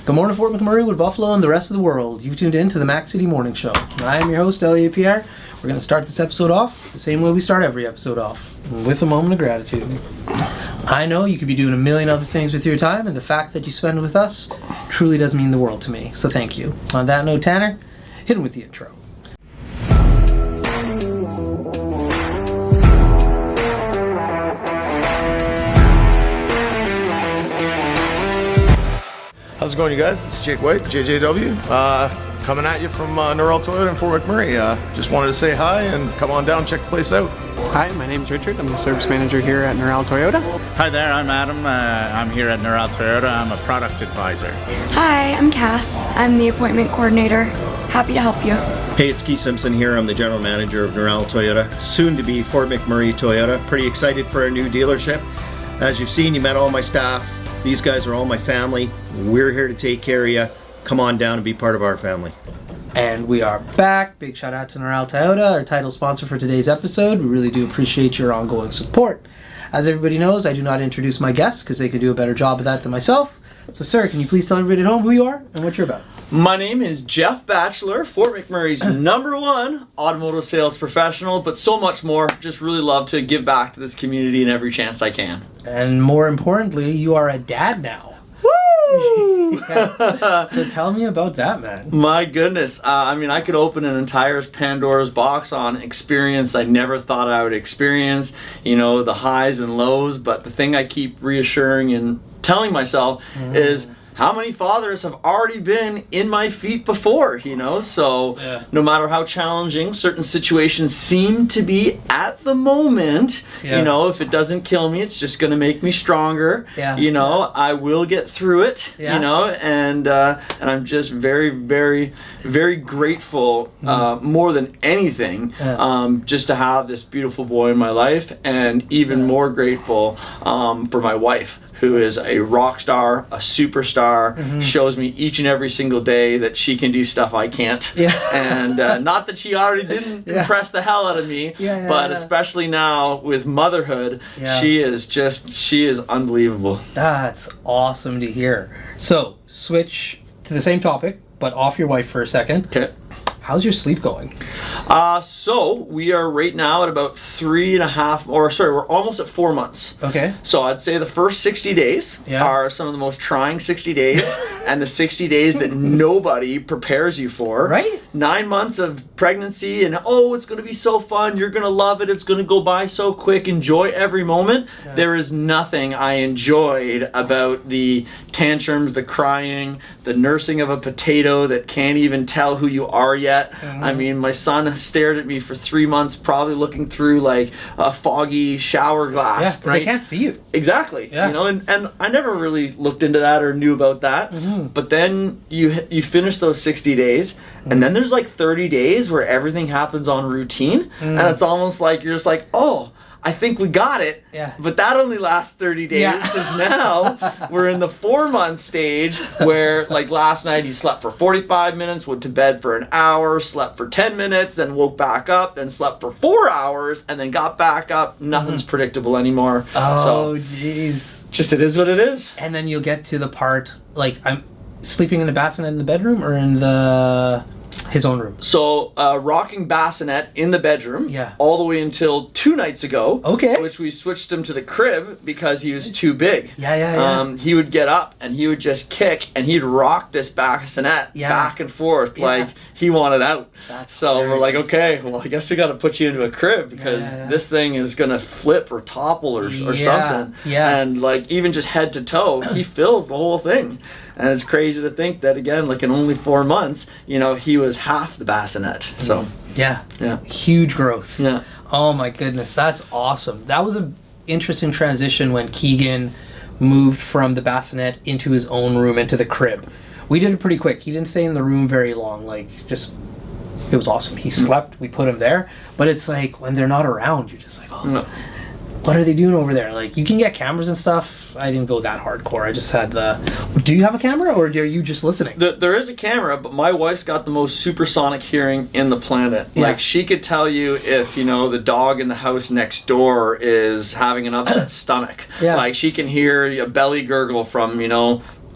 Good morning, Fort McMurray, Wood Buffalo, and the rest of the world. You've tuned in to the Mac City Morning Show. I am your host, Elliot Pierre. We're going to start this episode off the same way we start every episode off, with a moment of gratitude. I know you could be doing a million other things with your time, and the fact that you spend it with us truly does mean the world to me, so thank you. On that note, Tanner, hit him with the intro. How's it going, you guys? It's Jake White, JJW, coming at you from Norrell Toyota in Fort McMurray. Just wanted to say hi and come on down and check the place out. Hi, my name's Richard. I'm the service manager here at Norrell Toyota. Hi there, I'm Adam. I'm here at Norrell Toyota. I'm a product advisor. Hi, I'm Cass. I'm the appointment coordinator. Happy to help you. Hey, it's Keith Simpson here. I'm the general manager of Norrell Toyota, soon to be Fort McMurray Toyota. Pretty excited for our new dealership. As you've seen, you met all my staff. These guys are all my family. We're here to take care of you. Come on down and be part of our family. And we are back. Big shout out to Norrell Toyota, our title sponsor for today's episode. We really do appreciate your ongoing support. As everybody knows, I do not introduce my guests because they can do a better job of that than myself. So sir, can you please tell everybody at home who you are and what you're about? My name is Jeff Batchelor, Fort McMurray's #1 automotive sales professional, but so much more. Just really love to give back to this community in every chance I can. And more importantly, you are a dad now. Woo! Yeah. So tell me about that, man. My goodness. I could open an entire Pandora's box on experience I never thought I would experience, the highs and lows, but the thing I keep reassuring and telling myself is how many fathers have already been in my feet before, so no matter how challenging certain situations seem to be at the moment, if it doesn't kill me, it's just going to make me stronger. I will get through it, and I'm just very, very, very grateful, more than anything, just to have this beautiful boy in my life, and even more grateful for my wife, who is a rock star, a superstar, shows me each and every single day that she can do stuff I can't. And not that she already didn't impress the hell out of me, but especially now with motherhood, she is unbelievable. That's awesome to hear. So, switch to the same topic, but off your wife for a second. Okay. How's your sleep going? So we are right now at about we're almost at 4 months. Okay. So I'd say the first 60 days are some of the most trying 60 days, and the 60 days that nobody prepares you for. Right? 9 months of pregnancy, and it's going to be so fun. You're going to love it. It's going to go by so quick. Enjoy every moment. Yeah. There is nothing I enjoyed about the tantrums, the crying, the nursing of a potato that can't even tell who you are yet. My son stared at me for 3 months, probably looking through like a foggy shower glass. Yeah, because they can't see you. Exactly. Yeah. And I never really looked into that or knew about that. But then you finish those 60 days, and then there's like 30 days where everything happens on routine, and it's almost like you're just like, I think we got it, but that only lasts 30 days because now we're in the 4-month stage where, like last night, he slept for 45 minutes, went to bed for an hour, slept for 10 minutes, then woke back up and slept for 4 hours, and then got back up. Nothing's predictable anymore. Oh, jeez. Just it is what it is. And then you'll get to the part, like, I'm sleeping in the bassinet in the bedroom or in his own room? So, rocking bassinet in the bedroom, all the way until 2 nights ago, which we switched him to the crib because he was too big. He would get up and he would just kick and he'd rock this bassinet back and forth like he wanted out. So we're like, okay, well, I guess we got to put you into a crib because this thing is going to flip or topple or something. And like even just head to toe, he fills the whole thing. And it's crazy to think that, again, like in only 4 months, he was half the bassinet. So, huge growth. Yeah. Oh my goodness, that's awesome. That was an interesting transition when Keegan moved from the bassinet into his own room, into the crib. We did it pretty quick. He didn't stay in the room very long. It was awesome. He slept, we put him there. But it's like, when they're not around, you're just like, what are they doing over there? Like, you can get cameras and stuff. I didn't go that hardcore. I just had do you have a camera or are you just listening? There is a camera, but my wife's got the most supersonic hearing in the planet. Like, she could tell you if, the dog in the house next door is having an upset stomach. Like, she can hear a belly gurgle from,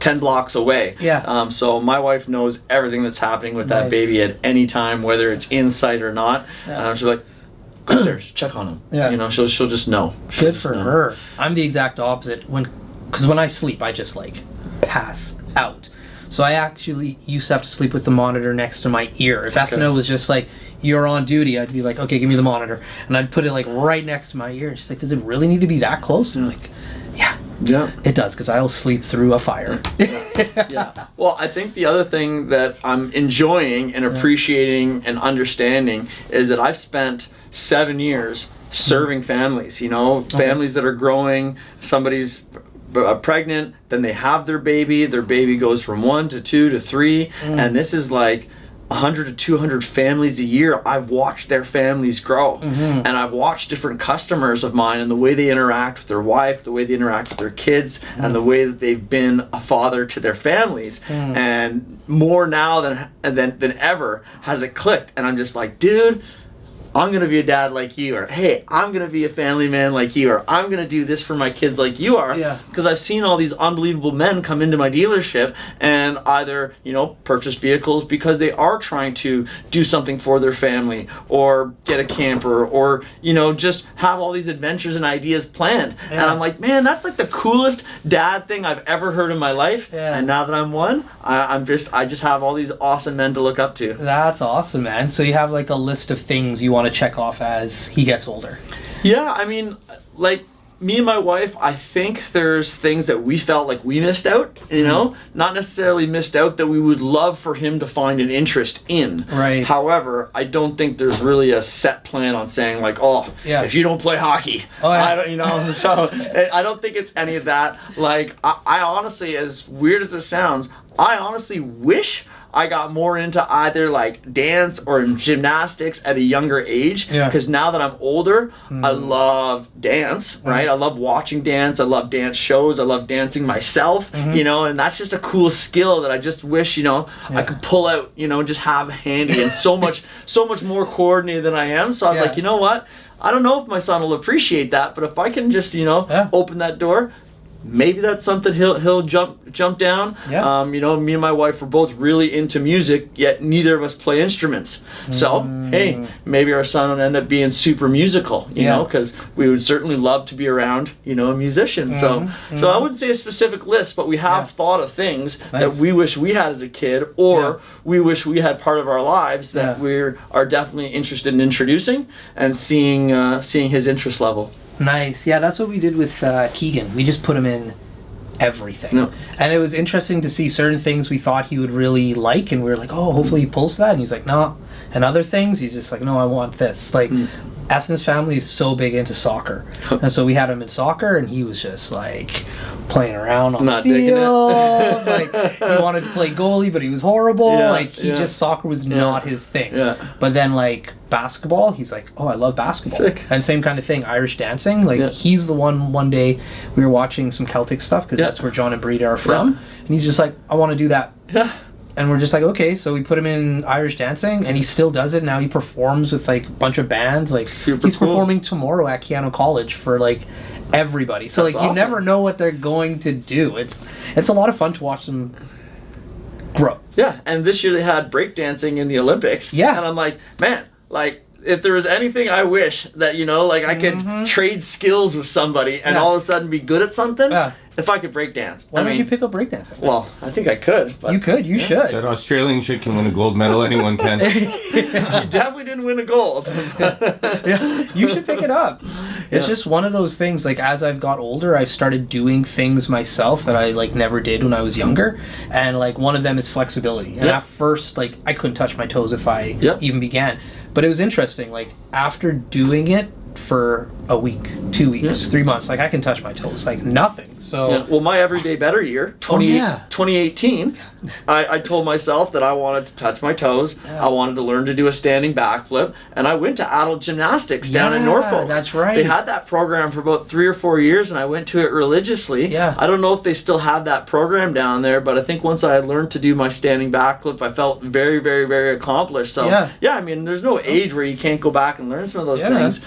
10 blocks away. Yeah. So my wife knows everything that's happening with that Nice. baby at any time, whether it's in sight or not. Yeah. She's like, go upstairs, check on him. Yeah. You know, she'll just know. She'll Good just for know. her. I'm the exact opposite. Because when I sleep, I just like pass out. So I actually used to have to sleep with the monitor next to my ear. If Ethna was just like, you're on duty, I'd be like, okay, give me the monitor. And I'd put it like right next to my ear. She's like, does it really need to be that close? And I'm like, yeah, it does, because I'll sleep through a fire. Yeah. Well, I think the other thing that I'm enjoying and appreciating and understanding is that I've spent 7 years serving families, you know, families that are growing, somebody's pregnant, then they have their baby goes from 1 to 2 to 3, and this is like 100 to 200 families a year. I've watched their families grow, and I've watched different customers of mine and the way they interact with their wife, the way they interact with their kids, and the way that they've been a father to their families. And more now than ever has it clicked, and I'm just like, dude, I'm gonna be a dad like you, or hey, I'm gonna be a family man like you, or I'm gonna do this for my kids like you are. Yeah. Because I've seen all these unbelievable men come into my dealership and either, you know, purchase vehicles because they are trying to do something for their family, or get a camper, or, you know, just have all these adventures and ideas planned. And I'm like, man, that's like the coolest dad thing I've ever heard in my life. Yeah. And now that I'm one, I just have all these awesome men to look up to. That's awesome, man. So you have like a list of things you want to check off as he gets older. Yeah, I mean, like, me and my wife, I think there's things that we felt like we missed out, you know? Not necessarily missed out, that we would love for him to find an interest in. Right. However, I don't think there's really a set plan on saying like, oh, if you don't play hockey, I don't, you know? So I don't think it's any of that. Like, I honestly, as weird as it sounds, I honestly wish I got more into either like dance or gymnastics at a younger age, because now that I'm older, I love dance, right? I love watching dance, I love dance shows, I love dancing myself, you know, and that's just a cool skill that I just wish, you know, I could pull out, you know, and just have handy, and so much more coordinated than I am. So I was like, you know what? I don't know if my son will appreciate that, but if I can just, you know, open that door, maybe that's something he'll jump down. You know, me and my wife were both really into music, yet neither of us play instruments. So hey, maybe our son will end up being super musical, you know, because we would certainly love to be around, you know, a musician. So I wouldn't say a specific list, but we have thought of things that we wish we had as a kid, or we wish we had part of our lives that we are definitely interested in introducing and seeing his interest level. Nice. Yeah, that's what we did with Keegan. We just put him in everything. And it was interesting to see certain things we thought he would really like, and we were like, oh, hopefully he pulls that. And he's like, no. And other things, he's just like, no, I want this. Like, Ethna's family is so big into soccer. And so we had him in soccer, and he was just like playing around on the field. Like, he wanted to play goalie, but he was horrible. Like, soccer was not his thing. But then, like, basketball, he's like, oh, I love basketball. Sick. And same kind of thing, Irish dancing. Like, he's the one day we were watching some Celtic stuff, because that's where John and Breda are from. And he's just like, I want to do that. And we're just like, okay, so we put him in Irish dancing, and he still does it. Now he performs with like a bunch of bands. Like, he's performing tomorrow at Keanu College for like everybody. So that's like, you never know what they're going to do. It's a lot of fun to watch them grow. Yeah, and this year they had breakdancing in the Olympics. And I'm like, man, like, if there was anything I wish that, you know, like I could trade skills with somebody and all of a sudden be good at something, if I could break dance. Why don't you pick up breakdancing? Well, I think I could. But, you could. You should. That Australian chick can win a gold medal. Anyone can. She definitely didn't win a gold. You should pick it up. It's just one of those things, like, as I've got older, I've started doing things myself that I, like, never did when I was younger. And, like, one of them is flexibility. And at first, like, I couldn't touch my toes if I even began. But it was interesting, like, after doing it for a week, 2 weeks, 3 months, like, I can touch my toes, like, nothing. So well, my everyday better year, 2018, I told myself that I wanted to touch my toes. I wanted to learn to do a standing backflip, and I went to adult gymnastics down in Norfolk. That's right. They had that program for about 3 or 4 years, and I went to it religiously. I don't know if they still have that program down there, but I think once I had learned to do my standing backflip, I felt very, very, very accomplished. So I mean, there's no age where you can't go back and learn some of those things.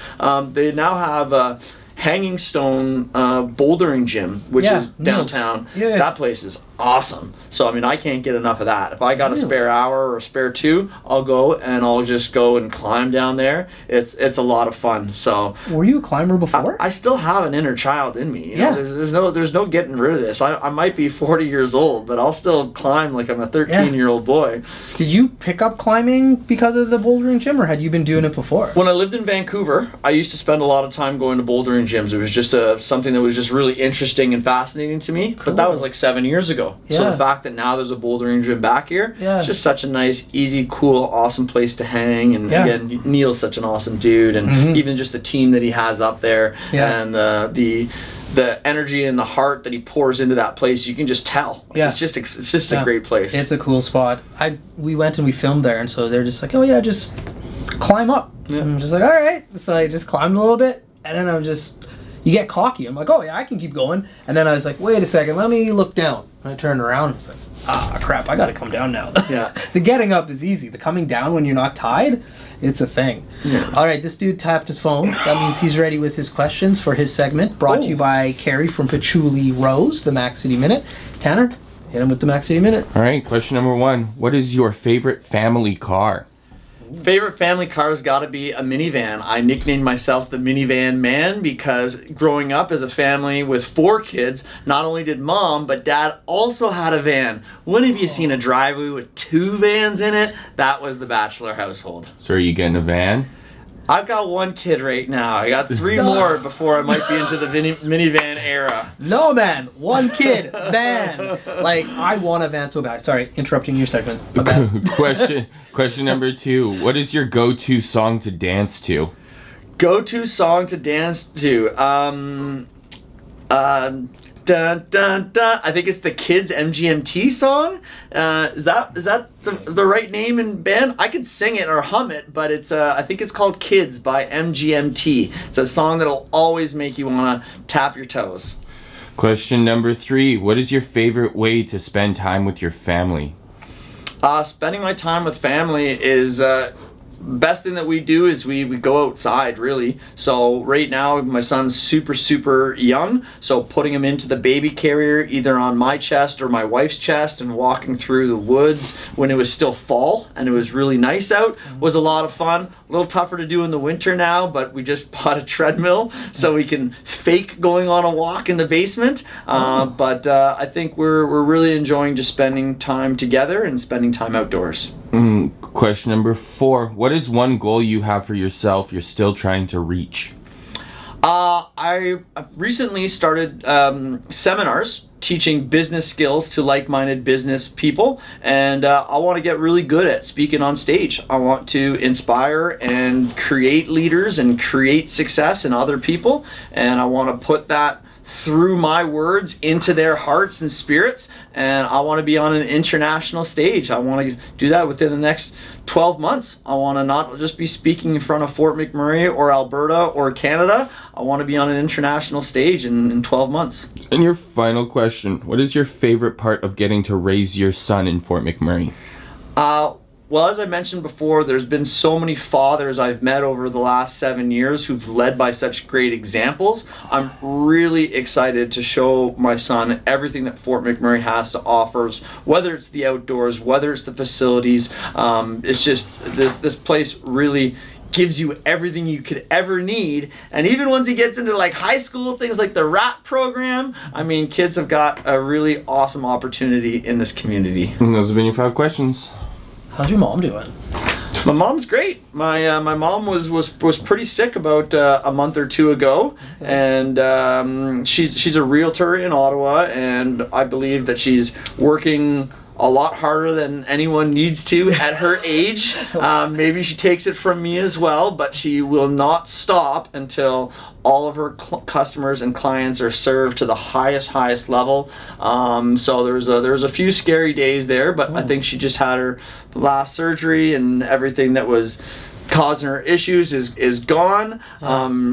They now have Hanging Stone bouldering gym, which Yeah, is Neil's. downtown. Yeah. That place is awesome. So I mean, I can't get enough of that. If I got a spare hour or a spare 2, I'll go and I'll just go and climb down there. It's a lot of fun. So Were you a climber before? I still have an inner child in me. You Yeah. know, there's no getting rid of this. I might be 40 years old, but I'll still climb like I'm a 13-year-old boy. Did you pick up climbing because of the bouldering gym, or had you been doing it before? When I lived in Vancouver, I used to spend a lot of time going to bouldering gyms. It was just something that was just really interesting and fascinating to me. But that was like 7 years ago. So Yeah. the fact that now there's a bouldering gym back here, Yeah. it's just such a nice, easy, cool, awesome place to hang. And Yeah. again, Neil's such an awesome dude, and even just the team that he has up there, Yeah. and the energy and the heart that he pours into that place, you can just tell. Yeah. It's just Yeah. a great place. It's a cool spot. We went and we filmed there, and so they're just like, oh yeah, just climb up. Yeah. I'm just like, all right. So I just climbed a little bit, and then you get cocky. I'm like, oh yeah, I can keep going. And then I was like, wait a second, let me look down. And I turned around and was like, ah, crap, I gotta come down now. Yeah. The getting up is easy. The coming down when you're not tied, it's a thing. Yeah. All right, this dude tapped his phone. That means he's ready with his questions for his segment, brought to you by Carrie from Patchouli Rose, the Mac City Minute. Tanner, hit him with the Mac City Minute. All right, question number 1. What is your favorite family car? Favorite family car's got to be a minivan. I nicknamed myself the minivan man because growing up as a family with 4 kids, not only did mom, but dad also had a van. When have you seen a driveway with 2 vans in it? That was the Batchelor household. So are you getting a van? I've got 1 kid right now. I got 3 more before I might be into the minivan era. No, man. 1 kid. Van. Like, I want a van so bad. Sorry, interrupting your segment. My bad. Question number 2. What is your go-to song to dance to? Go-to song to dance to. Dun, dun, dun. I think it's the Kids MGMT song. Is that the right name and band? I could sing it or hum it, but it's I think it's called Kids by MGMT. It's a song that'll always make you want to tap your toes. Question number 3. What is your favorite way to spend time with your family? Spending my time with family is best thing that we do is we go outside, really. So right now my son's super young, so putting him into the baby carrier either on my chest or my wife's chest and walking through the woods when it was still fall and it was really nice out was a lot of fun. A little tougher to do in the winter now, but we just bought a treadmill so we can fake going on a walk in the basement. But I think we're really enjoying just spending time together and spending time outdoors. Question number 4. What is one goal you have for yourself you're still trying to reach? I recently started seminars teaching business skills to like-minded business people, and I want to get really good at speaking on stage. I want to inspire and create leaders and create success in other people, and I want to put that through my words into their hearts and spirits, and I want to be on an international stage. I want to do that within the next 12 months. I want to not just be speaking in front of Fort McMurray or Alberta or Canada. I want to be on an international stage in 12 months. And your final question, what is your favorite part of getting to raise your son in Fort McMurray? Well, as I mentioned before, there's been so many fathers I've met over the last 7 years who've led by such great examples. I'm really excited to show my son everything that Fort McMurray has to offer, whether it's the outdoors, whether it's the facilities. It's just this place really gives you everything you could ever need. And even once he gets into like high school, things like the RAP program, I mean, kids have got a really awesome opportunity in this community. And those have been your 5 questions. How's your mom doing? My mom's great. My mom was pretty sick about a month or 2 ago, and she's a realtor in Ottawa, and I believe that she's working a lot harder than anyone needs to at her age. Maybe she takes it from me as well, but she will not stop until all of her customers and clients are served to the highest level. So there was a few scary days there, but I think she just had her last surgery and everything that was causing her issues is gone.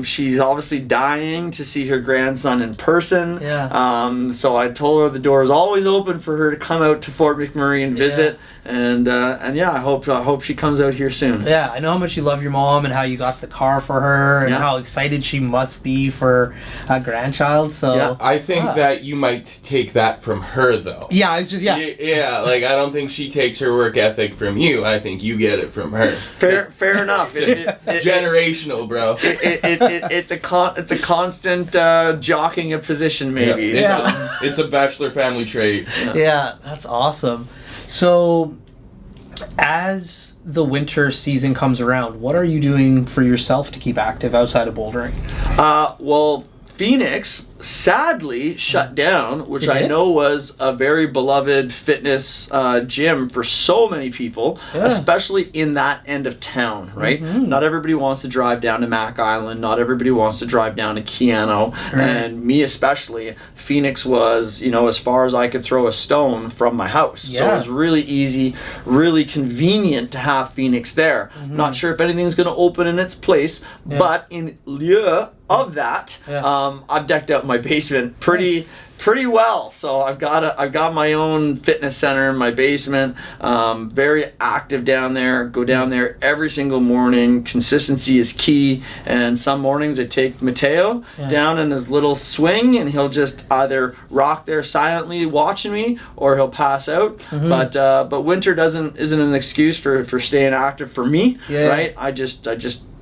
She's obviously dying to see her grandson in person. So I told her the door is always open for her to come out to Fort McMurray and visit. And yeah, I hope she comes out here soon. Yeah, I know how much you love your mom and how you got the car for her and how excited she must be for a grandchild. So I think that you might take that from her, though. Yeah, it's just yeah. Like, I don't think she takes her work ethic from you. I think you get it from her. Fair enough. Generational, bro. It's a constant jockeying of position, maybe. It's a Batchelor family trait. Yeah, that's awesome. So, as the winter season comes around, what are you doing for yourself to keep active outside of bouldering? Well, Phoenix sadly shut down, which I know was a very beloved fitness gym for so many people, especially in that end of town, right? Not everybody wants to drive down to Mack Island. Not everybody wants to drive down to Keano. And me especially, Phoenix was, as far as I could throw a stone from my house. So it was really easy, really convenient to have Phoenix there. Not sure if anything's going to open in its place, but in lieu of that, I've decked out my basement pretty well. So I've got my own fitness center in my basement. Very active down there. Go down there every single morning. Consistency is key. And some mornings I take Mateo down in his little swing, and he'll just either rock there silently watching me, or he'll pass out. But winter isn't an excuse for staying active for me, right? I just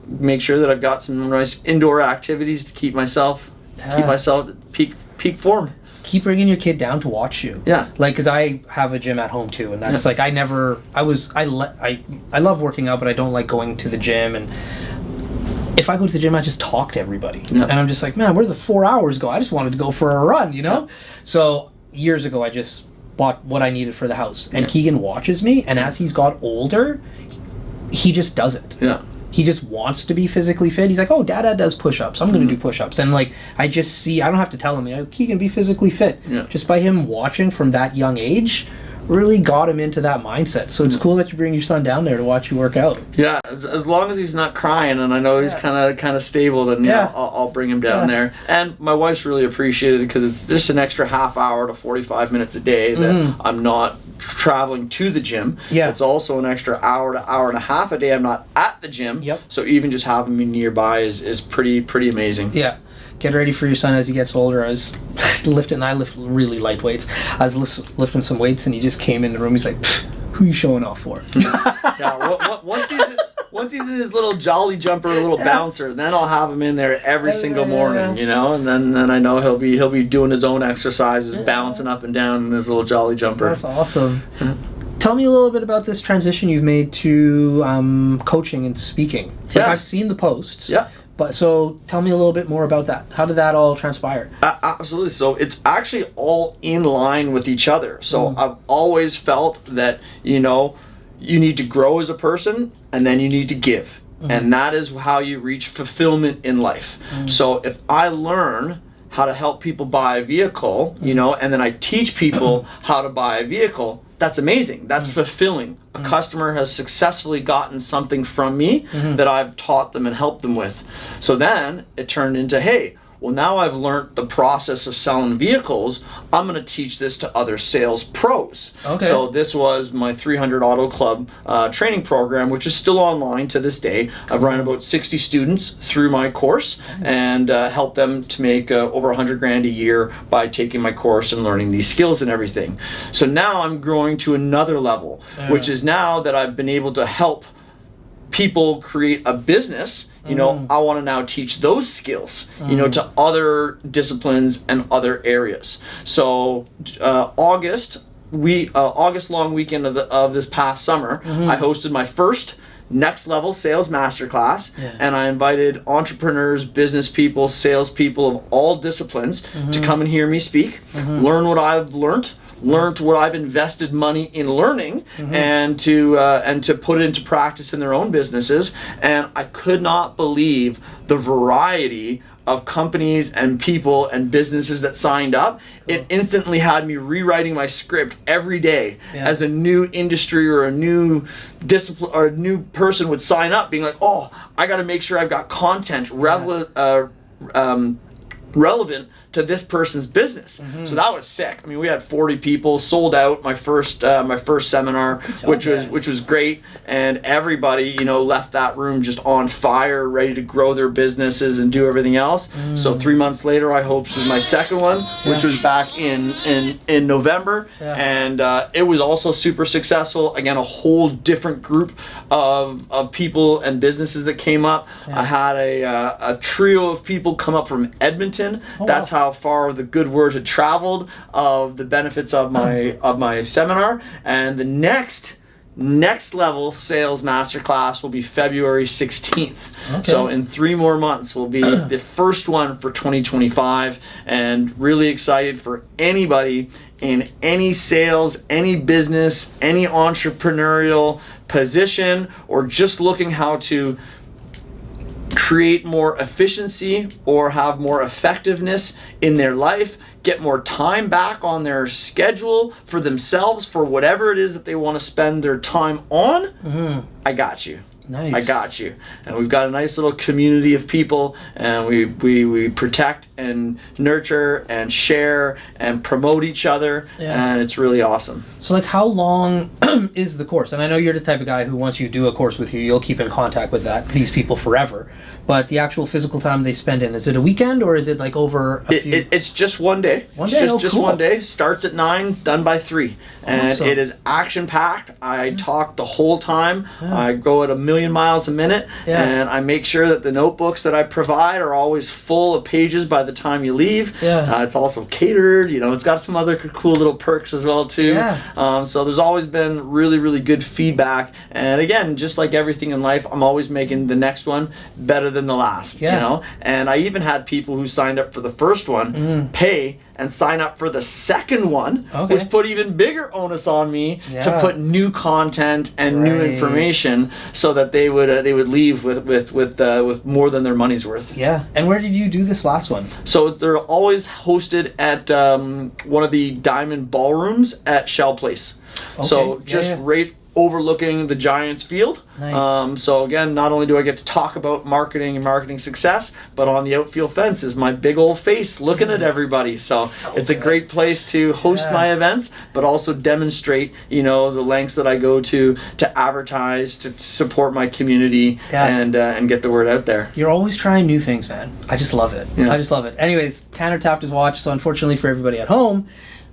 make sure that I've got some nice indoor activities to keep myself at peak form. Keep bringing your kid down to watch you. Yeah. Like, because I have a gym at home too, and that's like I love working out, but I don't like going to the gym. And if I go to the gym, I just talk to everybody, and I'm just like, man, where did the 4 hours go? I just wanted to go for a run, So years ago, I just bought what I needed for the house, and Keegan watches me, and as he's got older, he just does it. He just wants to be physically fit. He's like, oh, Dada does push-ups. I'm going to do push-ups. And like, I just see, I don't have to tell him, he can be physically fit. Just by him watching from that young age, really got him into that mindset. So it's cool that you bring your son down there to watch you work out. Yeah, as long as he's not crying and I know he's kind of stable, then I'll bring him down there. And my wife's really appreciated it because it's just an extra half hour to 45 minutes a day that I'm not traveling to the gym. It's also an extra hour to hour and a half a day I'm not at the gym. So even just having me nearby is pretty amazing. Get ready for your son as he gets older. I was lifting, I lift really light weights. I was lifting some weights and he just came in the room. He's like, who are you showing off for? Once he's in his little jolly jumper, little bouncer, then I'll have him in there every single morning, and then I know he'll be doing his own exercises, bouncing up and down in his little jolly jumper. That's awesome. Tell me a little bit about this transition you've made to coaching and speaking. Like, I've seen the posts. But so tell me a little bit more about that. How did that all transpire? Absolutely. So it's actually all in line with each other. So I've always felt that, you need to grow as a person and then you need to give. And that is how you reach fulfillment in life. So if I learn how to help people buy a vehicle, and then I teach people how to buy a vehicle, that's amazing. That's fulfilling. A customer has successfully gotten something from me that I've taught them and helped them with. So then it turned into, hey, well, now I've learned the process of selling vehicles. I'm going to teach this to other sales pros. So this was my 300 Auto Club training program, which is still online to this day. I've run about 60 students through my course and helped them to make over $100,000 a year by taking my course and learning these skills and everything. So now I'm growing to another level, which is now that I've been able to help people create a business. I want to now teach those skills, to other disciplines and other areas. So August long weekend of this past summer, I hosted my first next level sales masterclass, and I invited entrepreneurs, business people, sales people of all disciplines to come and hear me speak, learn what I've learned what I've invested money in learning, and to put it into practice in their own businesses. And I could not believe the variety of companies and people and businesses that signed up, it instantly had me rewriting my script every day as a new industry or a new discipline or a new person would sign up, being like, oh, I got to make sure I've got content relevant to this person's business. So that was sick. I mean, we had 40 people, sold out my first seminar, which was great, and everybody, you know, left that room just on fire, ready to grow their businesses and do everything else. So 3 months later, I hosted my second one, which was back in November, and it was also super successful. Again, a whole different group of people and businesses that came up. I had a trio of people come up from Edmonton. That's how far the good word had traveled of the benefits of my seminar. And the next level sales masterclass will be February 16th. So in 3 more months will be the first one for 2025, and really excited for anybody in any sales, any business, any entrepreneurial position, or just looking how to create more efficiency or have more effectiveness in their life, get more time back on their schedule for themselves for whatever it is that they want to spend their time on. I got you. Nice. I got you. And we've got a nice little community of people, and we protect and nurture and share and promote each other, and it's really awesome. So like, how long is the course? And I know you're the type of guy who, once you do a course with you, you'll keep in contact with these people forever. But the actual physical time they spend in, is it a weekend, or is it like over a few? It's just one day. Just cool. one day. Starts at 9, done by 3. And Awesome. it is action-packed. I talk the whole time. I go at 1,000,000 miles a minute, and I make sure that the notebooks that I provide are always full of pages by the time you leave. It's also catered. You know, it's got some other cool little perks as well too. So there's always been really, really good feedback. And again, just like everything in life, I'm always making the next one better than the last. You know, and I even had people who signed up for the first one pay and sign up for the second one, which put even bigger onus on me to put new content and new information, so that they would leave with more than their money's worth. And where did you do this last one? So they're always hosted at one of the Diamond Ballrooms at Shell Place. So just right overlooking the Giants field. So again, not only do I get to talk about marketing and marketing success, but on the outfield fence is my big old face looking at everybody. So it's a great place to host my events, but also demonstrate, you know, the lengths that I go to advertise, to support my community, and get the word out there. You're always trying new things, man. I just love it. I just love it. Anyways, Tanner tapped his watch, so unfortunately for everybody at home,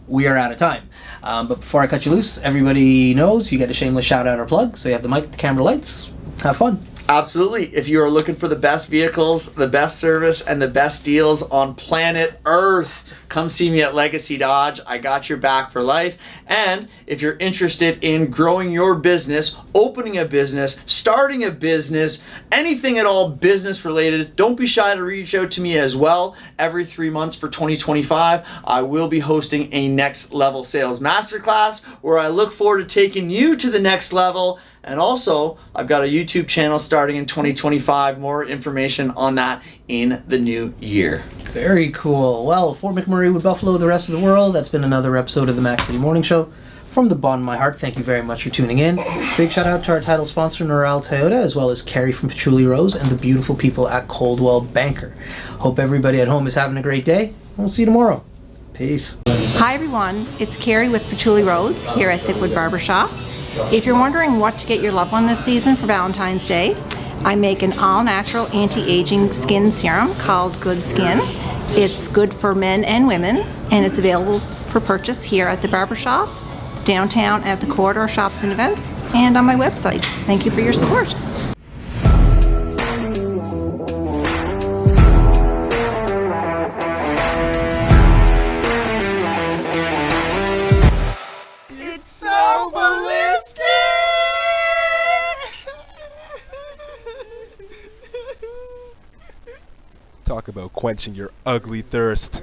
we are out of time. But before I cut you loose, everybody knows you get a shameless shout out or plug. So you have the mic, the camera, lights. Have fun. Absolutely. If you are looking for the best vehicles, the best service, and the best deals on planet Earth, come see me at Legacy Dodge. I got your back for life. And if you're interested in growing your business, opening a business, starting a business, anything at all business related, don't be shy to reach out to me as well. Every 3 months for 2025, I will be hosting a Next Level Sales Masterclass, where I look forward to taking you to the next level. And also, I've got a YouTube channel starting in 2025. More information on that in the new year. Very cool. Well, for McMurray with Buffalo, the rest of the world, that's been another episode of the Mac City Morning Show. From the bottom of my heart, thank you very much for tuning in. Big shout out to our title sponsor, Noral Toyota, as well as Carrie from Patchouli Rose and the beautiful people at Coldwell Banker. Hope everybody at home is having a great day. We'll see you tomorrow. Peace. Hi everyone, it's Carrie with Patchouli Rose here at Thickwood Barbershop. If you're wondering what to get your loved one this season for Valentine's Day, I make an all-natural anti-aging skin serum called Good Skin. It's good for men and women, and it's available for purchase here at the Barbershop, downtown at the Corridor Shops and Events, and on my website. Thank you for your support. Talk about quenching your ugly thirst.